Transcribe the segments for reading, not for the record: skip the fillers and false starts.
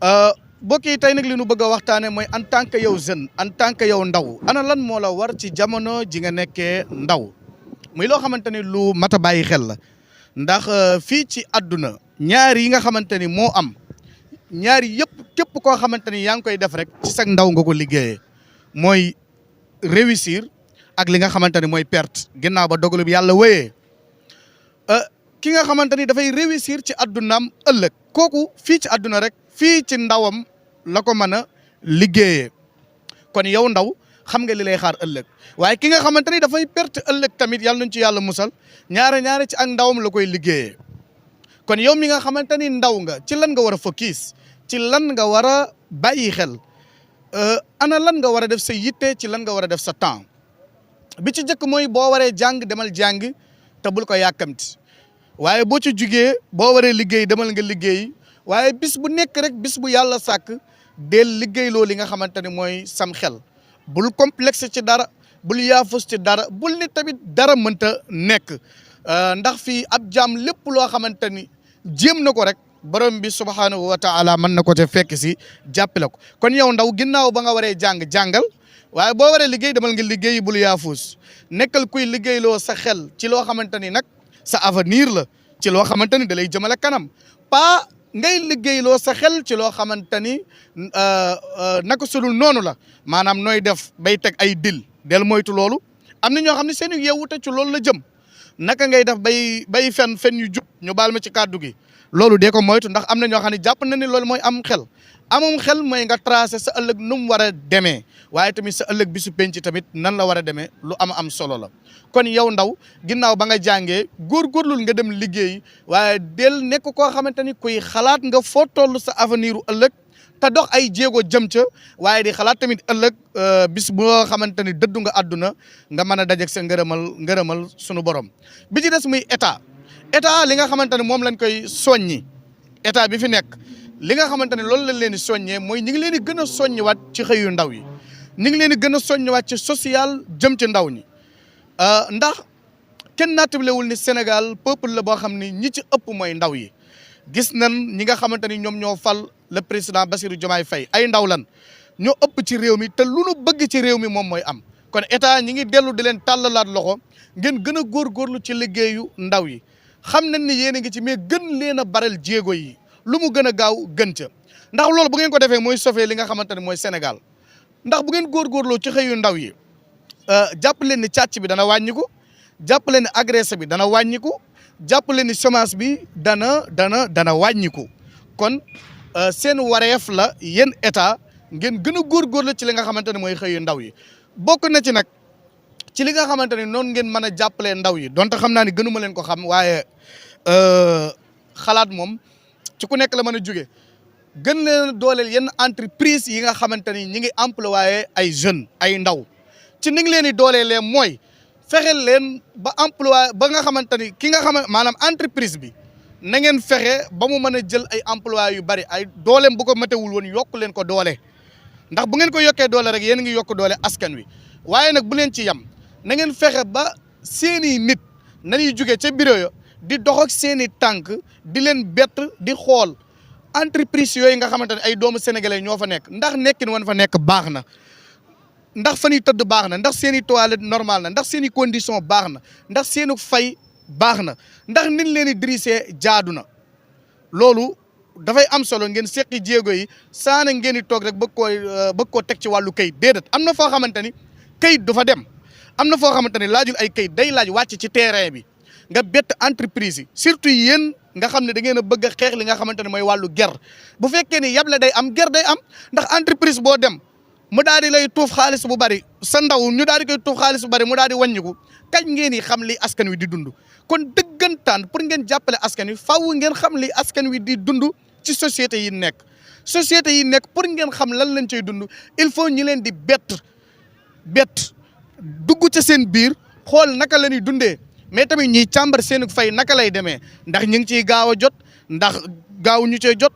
mbokk yi tey nag li nu bëgg a waxtaane mooy en tant que yow jeune en tant que yow ndaw ana lan moo la war ci jamono ji nga nekkee ndaw muy loo xamante ni lu mat a bàyyi xel la ndax fii ci àdduna ñaar yi nga xamante ni moo am ñaar yëpp képp koo xamante ni yaa ngi koy def rek ci sag ndaw nga ko liggéeyee mooy réussir ak li nga xamante ni mooy perte ginnaaw ba dogalu bi yàlla wéyee ki nga xamante ni dafay réussir ci àddunaam ëllëg kooku fii ci àdduna rek fii ci ndawam la ko mën a liggéeyee kon yow ndaw xam nga li lay xaar ëllëg waaye ki nga xamante ni dafay perte ëllëg tamit yàlla nañ ci yàlla musal ñaare ci ak ndawam la koy liggéeyee kon yow mi nga xamante ni ndaw nga ci lan nga war a focus ci lan nga war a bàyyi xel ana lan nga war a def sa yitte ci lan nga war a def sa temps bi ci njëkk mooy boo waree jàng demal jàng te bul ko yàkkamti waaye boo ci jugee boo waree liggéey demal nga liggéey waaye bis bu nekk rek bis bu yàlla sàkk del liggéey loolu li nga xamante ni mooy sam xel bul complexe ci dara bul yaafus ci dara bul ni tamit dara mënta nekk ndax fii ab jaam lépp loo xamante ni jéem na ko rek borom bi subhaanahu wa taala mën na ko te fekk si jàppale ko kon yow ndaw ginnaaw ba nga waree jàngal waaye boo waree liggéey demal nga liggéey bul yaafus nekkal kuy liggéeyloo sa xel ci loo xamante ni nag sa avenir la ci loo xamante ni da lay jëmale kanam pas ngay liggéeyloo sa xel ci loo xamante ni naka sudul noonu la maanaam nooy def bay teg ay dil del moytu loolu am na ñoo xam ne seen yeewute ci loolu la jëm naka ngay def bay fen yu jub ñu baal ma ci kàddu gi loolu dee ko moytu ndax am na ñoo xam ne jàpp na ni loolu mooy am xel amum xel mooy nga tracé sa ëllëg nu mu war a demee waaye tamit sa ëllëg bi su penc tamit nan la war a demee lu am solo la kon yow ndaw ginnaaw ba nga jàngee góorgóorlul nga dem liggéey waaye del nekk koo xamante ni kuy xalaat nga foo toll sa avenir u ëllëg te dox ay jéego jëm ca waaye di xalaat tamit ëllëg bis boo xamante ni dëddu nga àdduna nga mën a dajeeg sa ngërëmal sunu borom bi ci des muy état li nga xamante ne moom lañ koy soññi état bi fi nekk li nga xamante ne loolu lañ leen di soññee mooy ñu ngi leen di gën a soññiwaat ci xëyu ndaw yi ñu ngi leen di gën a soññiwaat ci social jëm ci ndaw ñi ndax kenn naatablewul ni Sénégal peuple la boo xam ni ñi ci ëpp mooy ndaw yi gis nañ ñi nga xamante ni ñoom ñoo fal le président Bassirou Diomaye Faye ay ndaw lan ñoo ëpp ci réew mi te lu nu bëgg ci réew mi moom mooy am kon état ñi ngi dellu di leen tàllalaat loxo ngeen gën a góorgóorlu ci liggéeyu ndaw yi xam nañ ni yéen a ngi ci mais gën leen a baral jéego yi lu mu gën a gaaw gën ca ndax loolu bu ngeen ko defee mooy sauver li nga xamante ne mooy Sénégal ndax bu ngeen góorgóorloo ci xëyu ndaw yi jàpp leen ni càcc bi dana wàññiku jàpp leen ni agressé bi dana wàññiku jàpp leen ni chômage bi dana wàññiku kon seen wareef la yéen état ngeen gën a góorgóorlu ci li nga xamante ne mooy xëyu ndaw yi bokk na ci nag ci li nga xamante ne noonu ngeen mën a jàppalee ndaw yi donte xam naa ni gënuma leen ko xam waaye xalaat moom ci ku nekk la mën a jóge gën leen dooleel yenn entreprise yi nga xamante ni ñi ngi employé ay jeunes ay ndaw ci ni ngi leen di dooleelee mooy fexeel leen ba emploi ba nga xamante ni ki nga xam maanaam entreprise bi na ngeen fexe ba mu mën a jël ay emploi yu bari ay dooleem bu ko matewul woon yokk leen ko doole ndax bu ngeen ko yokkee doole rek yéen ngi yokk doole askan wi waaye nag bu leen ci yam na ngeen fexe ba seeni nit nañuy jóge ca bureau yo di dox ak seeni tànk di leen bett di xool entreprise yooyu nga xamante ne ay doomu sénégalais ñoo fa nekk ndax nekkin wan fa nekk baax na ndax fa ñuy tëdd baax na ndax seeni toilette normal na ndax seeni condition baax na ndax seenu fay baax na ndax niñ leen di dirisee jaadu na loolu dafay am solo ngeen seqi jéego yi saana ngeen di toog rek bëgg koo teg ci wàllu kayit déedéet am na foo xamante ni kayit du fa dem am na foo xamante ni laajul ay kayit day laaj wàcc ci terrain bi nga bett entreprise yi surtout yéen nga xam ne da ngeen a bëgg a xeex li nga xamante ne mooy wàllu ger bu fekkee ni yable day am ger day am ndax entreprise boo dem mu daal di lay tuuf xaalis bu bari sa ndaw ñu daal di koy tuuf xaalis bu bari mu daal di wàññiku kañ ngeen yi xam li askan wi di dund kon dëggantaan pour ngeen jàppale askan wi faaw ngeen xam li askan wi di dund ci société yi nekk pour ngeen xam lan lañ cay dund il faut ñi leen di bett dugg ca seen biir xool naka la ñuy dundee mais tamit ñiy càmbar seen fay naka lay demee ndax ñu ngi ciy gaaw a jot ndax gaaw ñu cee jot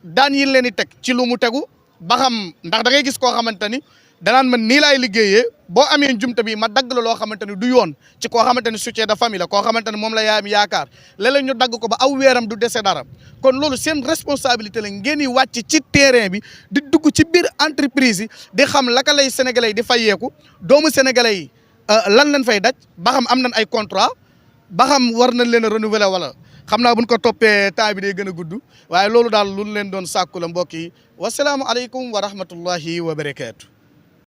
daan yi leen di teg ci lu mu tegu ba xam ndax da ngay gis koo xamante ni danaan man nii laay liggéeyee boo amee njumte bi ma dagg la loo xamante ni du yoon ci koo xamante ni soutien de famille la koo xamante ni moom la yaayam yaakaar léeg-léeg ñu dagg ko ba aw weeram du dese dara kon loolu seen responsabilité la ngeen di wàcc ci terrain bi di dugg ci biir entreprise yi di xam laka lay sénégalais yi di fayeeku doomu sénégalais yi lan leen fay daj ba xam am nañ ay contrat ba xam war nañ leen a renouveler wala xam naa buñ ko toppee temps bi day gën a gudd waaye loolu daal lu leen doon sàkku la mbokk yi wasalaamualeykum wa rahmatullahi wa barakaatu.